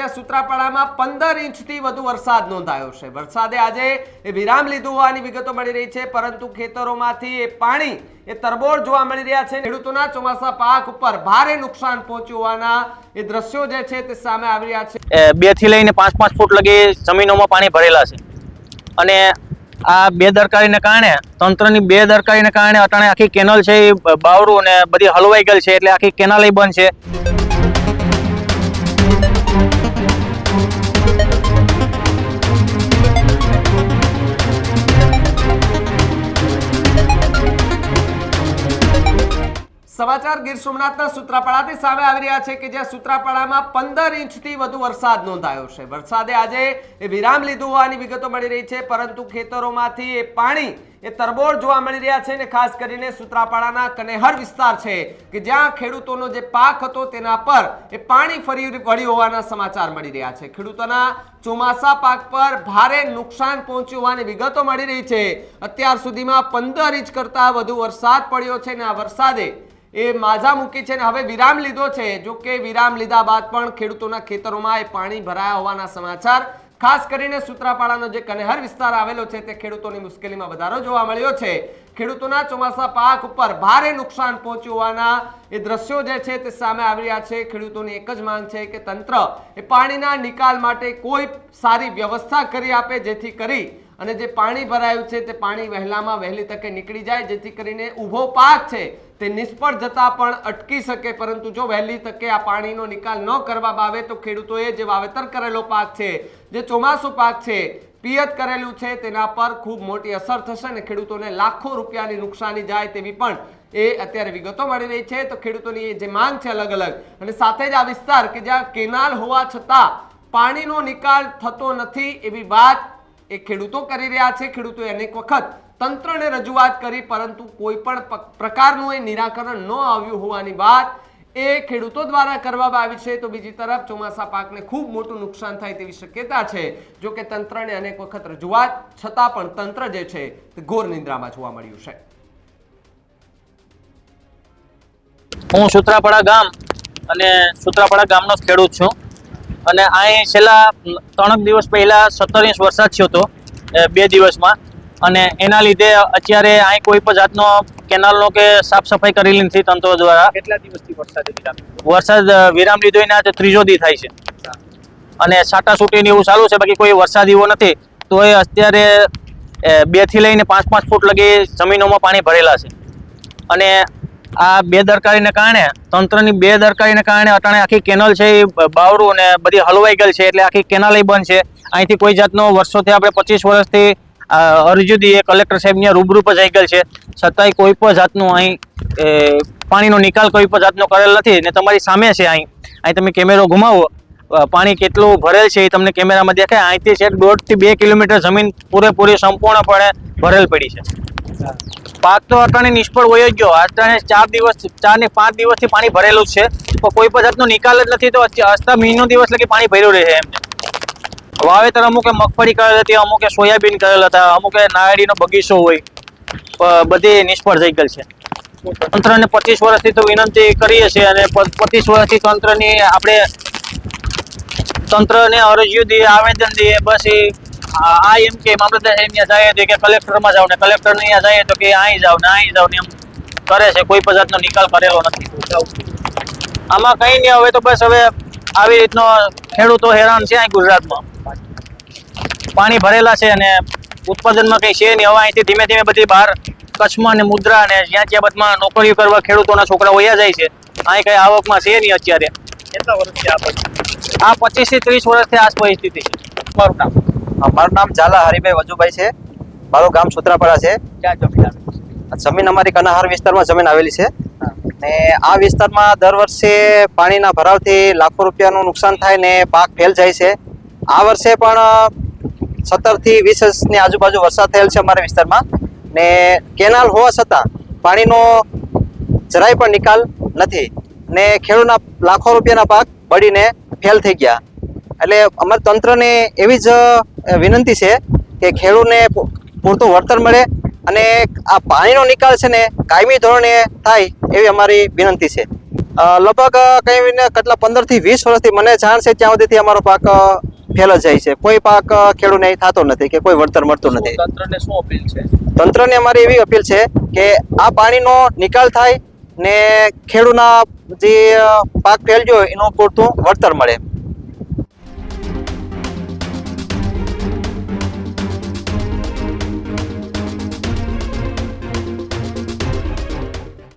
જ્યાં સૂત્રાપાડામાં 15 ઇંચથી વધુ વરસાદ નોંધાયો છે। વરસાદે આજે વિરામ લીધું હોવાની વિગતો મળી રહી છે, પરંતુ ખેતરોમાંથી એ પાણી તરબોળ જોવા મળી રહ્યા છે। ખેડૂતોના ચોમાસા પાક ઉપર ભારે નુકસાન પહોંચ્યું હોવાના એ દ્રશ્યો જે છે તે સામે આવી રહ્યા છે। 2 થી લઈને 5 ફૂટ લગી જમીનોમાં પાણી ભરેલા છે અને આ બેદરકારીને કારણે, તંત્રની બેદરકારીને કારણે અટાણે આખી કેનલ છે એ બાવરું અને બધી હલવાઈ ગયેલ છે, એટલે આખી કેનલ બંધ છે। સમાચાર ગીર સોમનાથના સૂત્રાપાડાથી સામે આવી રહ્યા છે કે જ્યાં સૂત્રાપાડામાં 15 ઇંચથી વધુ વરસાદ નોંધાયો છે। વરસાદે આજે વિરામ લીધું હોવાની વિગતો મળી રહી છે, પરંતુ ખેતરોમાંથી એ પાણી તરબોળ જોવા મળી રહ્યા છે અને ખાસ કરીને સૂત્રાપાડાના કનેહર વિસ્તાર છે કે જ્યાં ખેડૂતોનો જે પાક હતો તેના પર પાણી ફરી વળ્યું હોવાના સમાચાર મળી રહ્યા છે। ખેડૂતોના ચોમાસા પાક પર ભારે નુકસાન પહોંચ્યું હોવાની વિગતો મળી રહી છે। અત્યાર સુધીમાં 15 ઇંચ કરતા વધુ વરસાદ પડ્યો છે અને આ વરસાદે માજા મૂકી છે અને હવે વિરામ લીધો છે। જો કે વિરામ લીધા બાદ પણ ખેડૂતોના ખેતરોમાં પાણી ભરાયા હોવાના સમાચાર, ખાસ કરીને સૂત્રાપાડાનો જે કનેહર વિસ્તાર આવેલો છે તે ખેડૂતોની મુશ્કેલીમાં વધારો જોવા મળ્યો છે। ખેડૂતોના ચોમાસા પાક ઉપર ભારે નુકસાન પહોંચ્યું હોવાના એ દ્રશ્યો જે છે તે સામે આવી રહ્યા છે। ખેડૂતોની એક જ માંગ છે કે તંત્ર પાણીના નિકાલ માટે કોઈ સારી વ્યવસ્થા કરી આપે, જેથી કરી અને જે પાણી ભરાયું છે તે પાણી વહેલામાં વહેલી તકે નીકળી જાય, જેથી કરીને ઊભો પાક છે તે નિષ્ફળ જતા પણ અટકી શકે। પરંતુ જો વહેલી તકે આ પાણીનો નિકાલ ન કરવામાં આવે તો ખેડૂતોએ જે વાવેતર કરેલો પાક છે, જે ચોમાસું પાક છે, પિયત કરેલું છે, તેના પર ખૂબ મોટી અસર થશે અને ખેડૂતોને લાખો રૂપિયાની નુકસાની જાય તેવી પણ અત્યારે વિગતો મળી રહી છે। તો ખેડૂતોની જે માંગ છે અલગ અલગ, અને સાથે જ આ વિસ્તાર કે જ્યાં કેનાલ હોવા છતાં પાણીનો નિકાલ થતો નથી એવી વાત ખેડૂતો કરી રહ્યા છે। ખેડૂતોએ અનેક વખત તંત્રને રજૂઆત કરી, પરંતુ કોઈ પણ પ્રકારનું નિરાકરણ ન આવ્યું હોવાની વાત ખેડૂતો દ્વારા કરવામાં આવી છે। તો બીજી તરફ ચોમાસા પાકને ખૂબ મોટું નુકસાન થાય તેવી શક્યતા છે। જો કે તંત્રને અનેક વખત રજૂઆત છતાં પણ તંત્ર જે છે તે ઘોર નિંદ્રામાં જોવા મળ્યું છે। હું સૂત્રાપાડા ગામ અને સૂત્રાપાડા ગામનો ખેડૂત છું અને અહીં છેલ્લા 3 દિવસ પહેલા 17 ઇંચ વરસાદ થયો હતો 2 દિવસમાં, અને એના લીધે અત્યારે અહીં કોઈ પણ જાતનો કેનાલનો કે સાફ સફાઈ કરેલી નથી તંત્ર દ્વારા। કેટલા દિવસથી વરસાદ વિરામ લીધો એને આજે 3જો દી થાય છે અને છાટા છૂટીને એવું ચાલુ છે, બાકી કોઈ વરસાદ એવો નથી। તો એ અત્યારે 2 થી લઈને 5 ફૂટ લગી જમીનોમાં પાણી ભરેલા છે અને આ બેદરકારીને કારણે, તંત્રની બેદરકારીને કારણે અટાણે આખી કેનલ છે એ બાવરું અને બધી હલવાઈ ગયેલ છે, એટલે આખી કેનલ બંધ છે। અહીંથી કોઈ જાતનો વર્ષોથી આપણે 25 વર્ષથી અરજી દીએ કલેક્ટર સાહેબની રૂબરૂ પર જઈ ગયેલ છે, છતાંય કોઈ પણ જાતનું અહીં પાણીનો નિકાલ કોઈ પણ જાતનો કરેલ નથી। ને તમારી સામે છે, અહીં તમે કેમેરો ઘુમાવો, પાણી કેટલું ભરેલ છે એ તમને કેમેરામાં દેખાય। અહીંથી છે 1.5 થી 2 કિલોમીટર જમીન પૂરેપૂરી સંપૂર્ણપણે ભરેલ પડી છે। પાક તો અટાણે નિષ્ફળ હોય જ ગયો। અટાણે 4 ને 5 દિવસથી પાણી ભરેલું જ છે, તો કોઈ પણ જાતનો નિકાલ જ નથી। તો હસતા મહિનો દિવસ લગી પાણી ભર્યું રહે એમ। વાવેતર અમુકે મગફળી કરેલ હતી, અમુકે સોયાબીન કરેલ હતા, અમુકે નાળીનો બગીચો હોય, બધી નિષ્ફળ જઈ ગયેલ છે। તંત્રને 25 વર્ષથી તો વિનંતી કરીએ છીએ અને 25 વર્ષથી તંત્રને અરજીઓ દઈએ, આવેદન દઈએ, બસ આ એમ કે મામલતદાર સાહેબ ત્યાં જાય તો કે કલેક્ટરમાં જાવ ને કલેક્ટર ને ત્યાં જાય તો કે અહીં જાવ ને એમ કરે છે। કોઈ પણ જાતનો નિકાલ કરેલો નથી। આમાં કંઈ નહીં। હવે તો બસ હવે આવી રીતનો ખેડૂતો હેરાન છે અહીં ગુજરાતમાં। પાણી ભરેલા છે અને ઉત્પાદનમાં કંઈ છે નહીં। હવે અહીંથી ધીમે ધીમે બધી બહાર કચ્છમાં ને મુદ્રા ને જ્યાં ત્યાં બધામાં નોકરીઓ કરવા ખેડૂતોના છોકરા વયા જાય છે। અહીં કંઈ આવકમાં છે નહીં અત્યારે। કેટલા વર્ષથી આ 25 થી 30 વર્ષથી આ પરિસ્થિતિ છે। મારું નામ ઝાલા હરિભાઈ વજુભાઈ છે। મારું ગામ સૂત્રાપાડા છે। ક્યાં જમીન જમીન અમારી કનાહાર વિસ્તારમાં જમીન આવેલી છે ને આ વિસ્તારમાં દર વર્ષે પાણીના ભરાવથી લાખો રૂપિયાનું નુકસાન થાય ને પાક ફેલ જાય છે। આ વર્ષે પણ 17 થી 20 ઇંચની આજુબાજુ વરસાદ થયેલ છે અમારા વિસ્તારમાં ને કેનાલ હોવા છતાં પાણીનો જરાય પણ નિકાલ નથી ને ખેડૂતના લાખો રૂપિયાના પાક બળીને ફેલ થઈ ગયા। એટલે અમારે તંત્રને એવી જ વિનંતી છે કે ખેડૂતને પૂરતું વળતર મળે અને આ પાણીનો નિકાલ છે ને કાયમી ધોરણે થાય એવી અમારી વિનંતી છે। લગભગ કેટલા 15 થી 20 વર્ષથી મને જાણ છે ત્યાં સુધીથી અમારો પાક ફેલ જ જાય છે. કોઈ પાક ખેડૂતને થતો નથી કે કોઈ વળતર મળતું નથી. તંત્રને શું અપીલ છે? તંત્રને અમારી એવી અપીલ છે કે આ પાણીનો નિકાલ થાય ને ખેડૂતના જે પાક ફેલ ગયો એનું પૂરતું વળતર મળે.